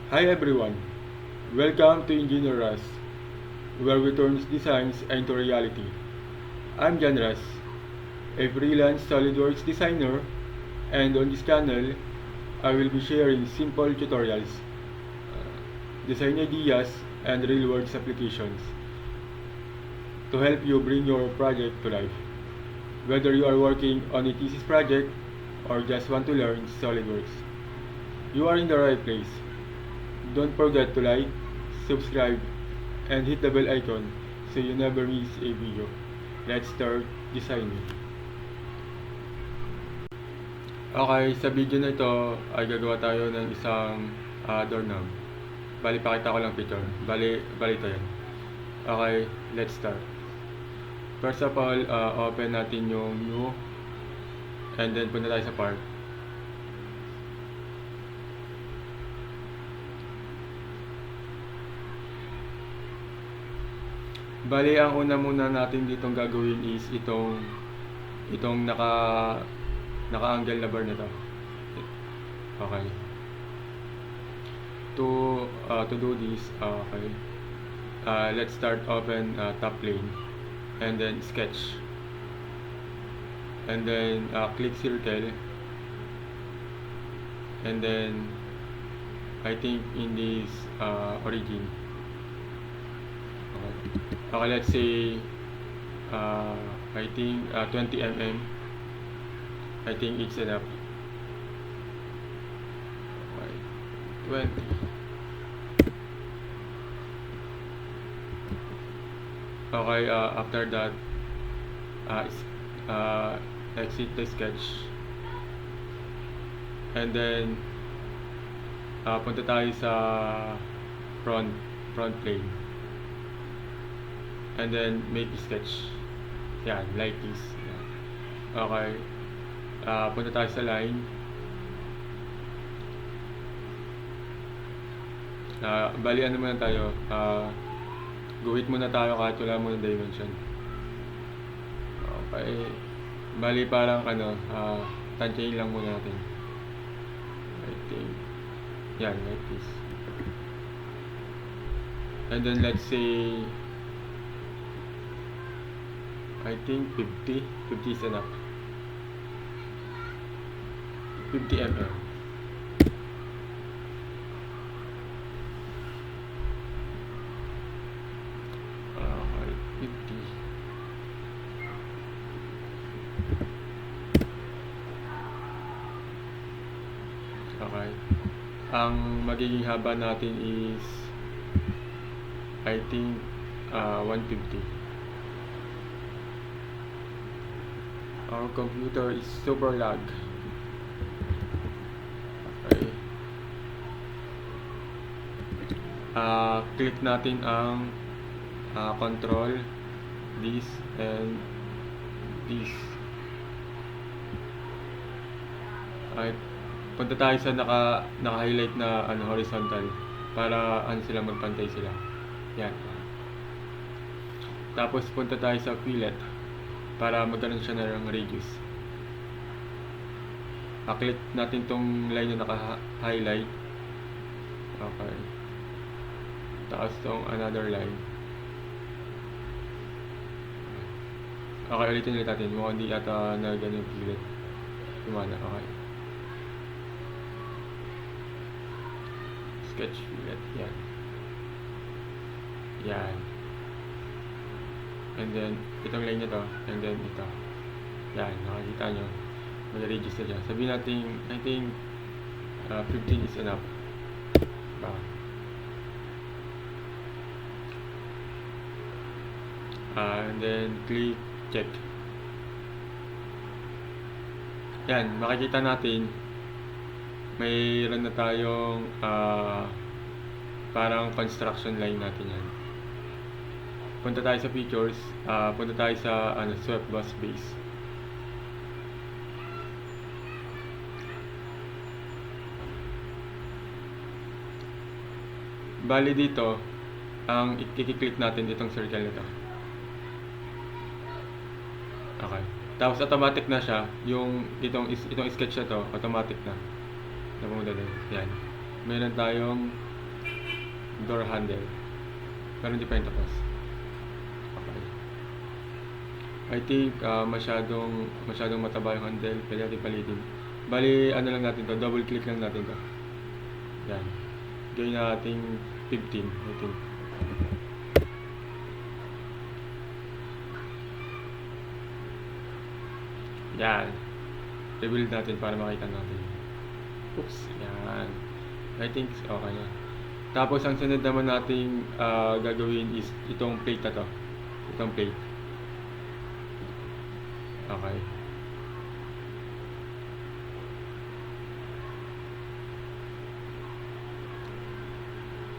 Hi everyone, welcome to Engineer Russ, where we turn designs into reality. I'm Jan Russ, a freelance SolidWorks designer, and on this channel, I will be sharing simple tutorials, design ideas, and real-world applications to help you bring your project to life. Whether you are working on a thesis project or just want to learn SolidWorks, you are in the right place. Don't forget to like, subscribe, and hit the bell icon so you never miss a video. Let's start designing. Okay, sa video na ito ay gagawa tayo ng isang doorknob. Bali, pakita ko lang picture. Bali ito yan. Okay, let's start. First of all, open natin yung new and then punta tayo sa part. Bali, ang una muna natin ditong gagawin is itong naka-angle na bar na to. Okay. To do this, okay. Let's start open top plane and then sketch. And then click circle. And then I think in this origin. Okay, let's say I think 20 mm. I think it's enough. Okay, 20. Okay, after that, exit the sketch. And then punta tayo sa front plane. And then make a sketch. Yan, like this. Yan. Okay. Punta tayo sa line. Bali ano muna tayo. Guhit muna tayo kahit wala muna dimension. Okay. Bali parang tansyahin lang muna natin. I think. Yan, like this. And then let's say I think 50 is enough. 50 mm. Okay, 50. Okay. Ang magiging haba natin is I think 150. Our computer is super lag. Okay. Click natin ang control, this and this. Okay. Punta tayo sa naka-highlight na horizontal para sila magpantay sila. Yan. Tapos punta tayo sa fillet para magkaroon siya ng radius. Click natin tong line na naka-highlight. Okay. Tapos tong another line. Okay, ulitin natin. Mukhang hindi ata na ganyan fillet. Kumana, okay. Sketch fillet, yan. Yan. And then, itong line na to, and then ito. Yan, nakikita nyo. Mag-register na siya. Sabihin natin, I think 15 is enough. Ba? And then, click check. Yan, makikita natin, mayroon na tayong parang construction line natin yan. Punta tayo sa features, punta tayo sa swept bus base. Bali dito, ang i-click natin itong circle nito. Okay. Tapos automatic na siya, itong sketch na to, automatic na. Napunta din. Yan. Meron tayong door handle. Pero hindi pa yung tapos. Okay. I think masyadong mataba yung handle. Pwede natin palitin. Bali, ano lang natin to, double click lang natin to. Yan. Gawin natin 15, I think. Yan. Rebuild natin para makita natin. Oops. Yan. I think okay na. Tapos ang sunod naman nating gagawin is itong plate na to. Itong plate. Okay.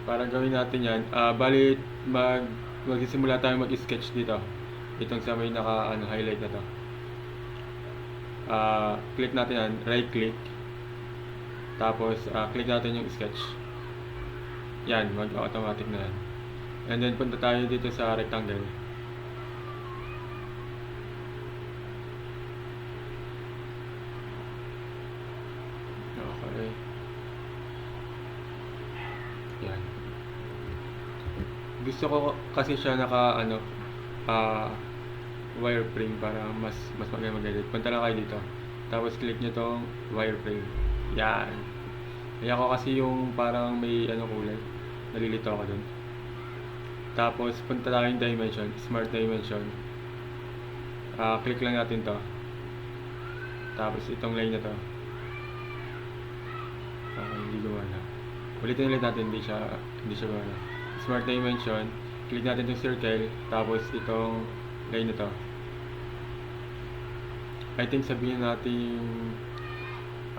Para gawin natin yan, bali magsisimula tayo mag-sketch dito. Itong sa may highlight na to. Click natin yan, right click. Tapos click natin yung sketch. Yan, mag-automatic na yan. And then punta tayo dito sa rectangle. Okay. Yan. Gusto ko kasi siya wireframe para mas maganda. Punta lang kayo dito. Tapos click nyo tong wireframe. Yan. Kaya ko kasi yung parang may kulay. Nalilito ako dun. Tapos punta tayo yung dimension, smart dimension. Click lang natin to. Tapos itong line na to. Okay, hindi gumana. Ulitin ulit natin, hindi siya gumana. Smart dimension, click natin itong circle, tapos itong line na to. I think sabihin natin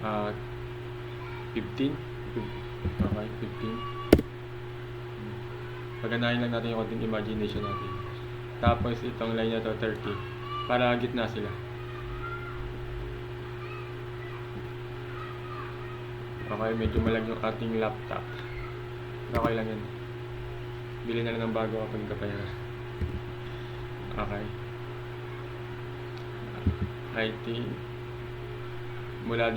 15. Okay, 15. Paganahin lang natin yung konting imagination natin. Tapos itong line na to 30. Para gitna sila. Okay, medyo malag yung ating laptop. Okay lang yan. Bili na lang ng bago kapag kapaya. Okay. I think mula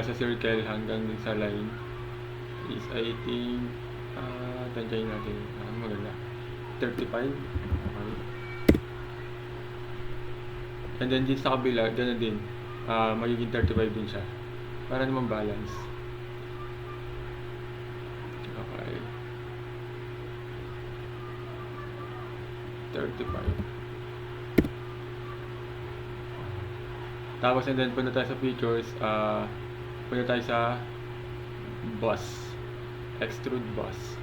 sa circle hanggang dun sa line is I think tansyahin natin. Maganda. 35. Okay. And then din sa kabila, gano'n din. Magiging 35 din siya. Para naman balance. Okay. 35. Tapos and then punta tayo sa features, punta tayo sa boss, extrude boss.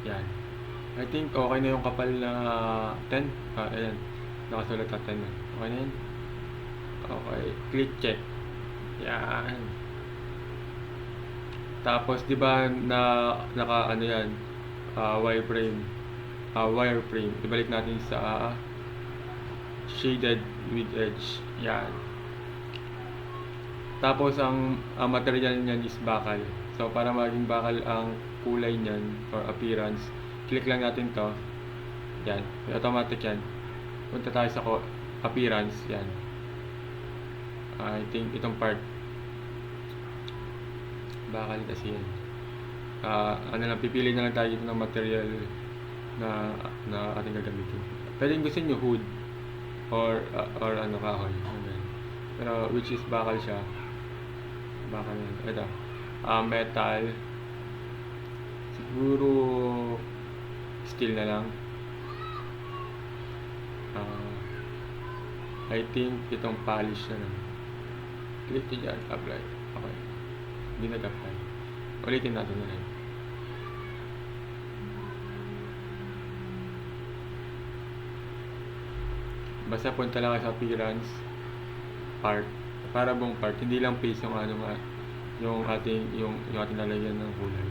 Yan. I think okay na yung kapal na 10. Ayan. Nakasulat na 10 na. Okay na yan. Okay. Click check. Yan. Tapos di ba yan, wireframe. Ibalik natin sa shaded with edge. Yan. Tapos ang material niyan is bakal. So para maging bakal ang kulay niyan or appearance, click lang natin to. Yan. Automatic yan. Punta tayo sa appearance. Yan. I think itong part bakal kasi yan. Pipili na lang tayo dito ng material na ating gagamitin. Pwede gusto nyo hood or kahoy. Pero which is bakal siya. Bakal yan. Ito. Metal. Siguro steel na lang. I think itong polish na lang. Click nyo dyan. Apply. Okay. Hindi nag-apply. Ulitin natin na rin. Basta punta lang sa appearance part. Para buong part. Hindi lang face yung ating lalagyan ng kulay.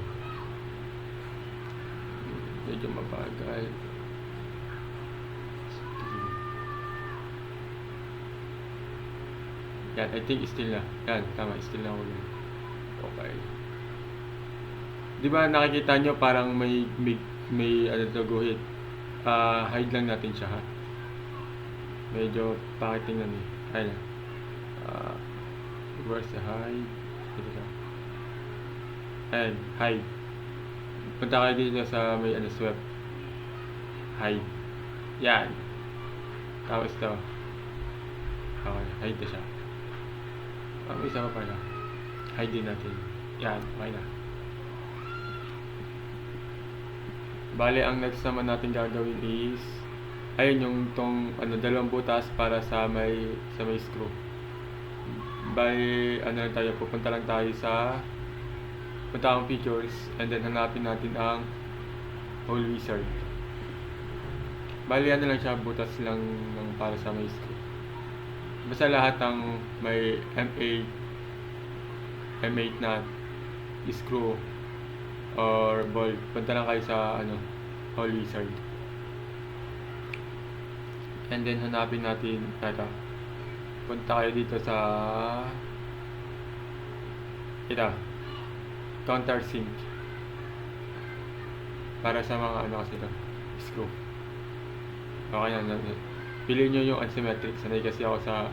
Medyo mabagal. Yan, I think still na. Yan, tama, still na kulay. Okay. Di ba nakikita nyo parang may guhit. Hide lang natin siya, ha. Medyo pakitingnan eh. Ayun. Where's the hide? Dito ka. Ayan, hide. Punta kayo dito sa may swept. Hide. Yan. Tapos to. Okay, hide na siya. May isa pa pala. Hide din natin. Yan, okay na. Bale, ang next naman natin gagawin is ayun yung tong dalawang butas para sa may screw. Bale, lang tayo, pupunta lang tayo sa akong features and then hanapin natin ang hole wizard. Bale, lang siya, butas lang ng para sa may screw. Basta lahat ng may M8 na screw or bolt, punta lang kayo sa hole wizard. And then hanapin natin ito. Punta kayo dito sa countersink para sa mga kasi ito, screw. Okay na. Piliin nyo yung asymmetric. Sanay kasi ako sa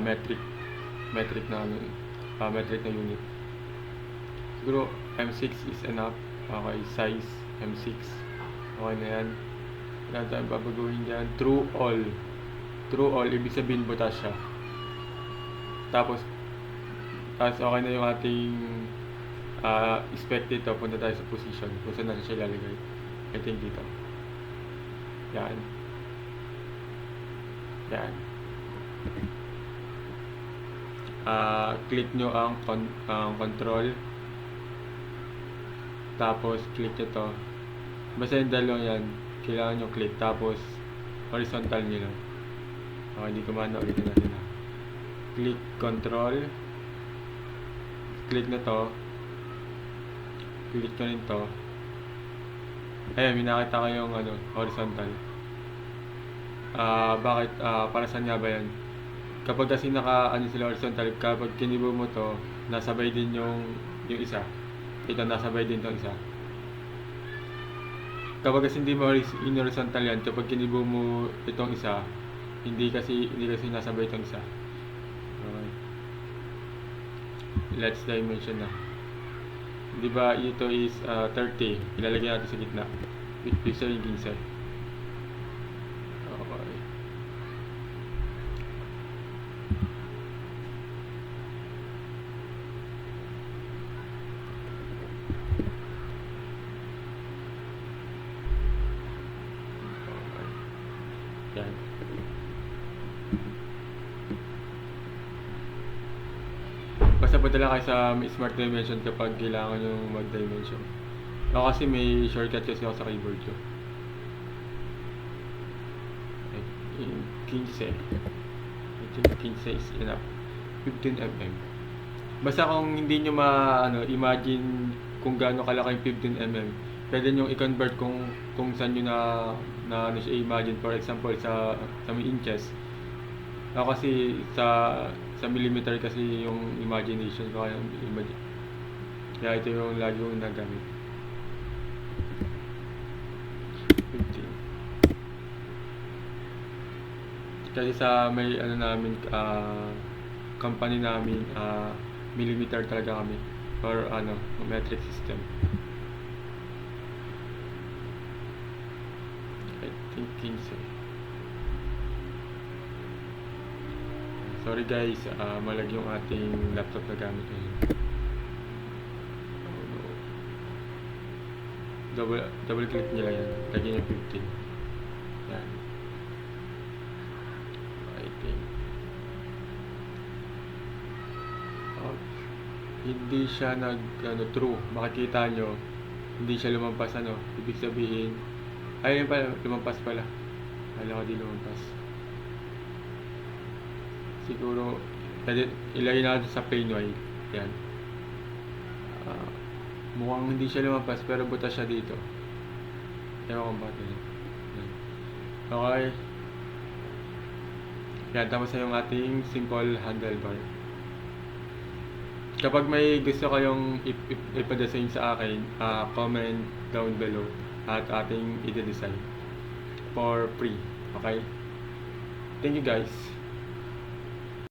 metric na metric na unit. Siguro M6 is enough. Okay, size M6. Okay na yan. Wala tayong babaguhin dyan. True all, ibig sabihin butas siya. Tapos okay na yung ating spec dito. Punta tayo sa position kung saan natin siya ilalagay. I think dito. Yan. Click nyo ang control. Tapos click nyo to. Basta yung dalawang yan, kailangan nyo click. Tapos horizontal nyo lang. Okay, hindi ko maano, ulit natin na. Click control. Click na to. Click nyo rin to. Ayan, minakita ko yung horizontal. Bakit? Para saan nga ba yan? Kapag kasi sila horizontal, kapag kinibo mo to, nasabay din yung isa. Ito, nasabay din itong isa. Kapag kasi hindi mo horizontal yan, kapag kinibo mo itong isa, hindi kasi nasabay itong isa. Okay. Let's dimension na. Diba ito is 30. Ilalagay natin sa gitna. Pixel yung 15. Okay. Yan. Basta punta lang kayo sa Smart Dimension kapag kailangan nyo mag-dimension. Ako kasi may shortcut kasi ako sa keyboard ko. 15. I think 15 is enough. 15mm. Basta kung hindi nyo imagine kung gaano kalaki yung 15mm, pwede nyo i-convert kung saan nyo na siya imagine. For example, sa may inches. Ako kasi sa millimeter kasi yung imagination ko, kaya ito yung lagi kong nagamit. 15. Kasi sa may namin, company namin, millimeter talaga kami or metric system. I think 15. Sorry guys, malag yung ating laptop na gamit ngayon. Double click nila yan. Lagyan nyo 15. Yan. I think. Hindi siya true. Makikita nyo, hindi siya lumampas ibig sabihin, ayun pala, lumampas pala. Alam ko di lumampas. Siguro, ilagay natin sa plain white. Yan. Mukhang hindi siya lumampas pero butas siya dito. Ewan kung bakit. Yan. Okay. Yan, tapos na yung ating simple handlebar. Kapag may gusto kayong ipadesign sa akin, comment down below at ating i-design for free. Okay? Thank you guys.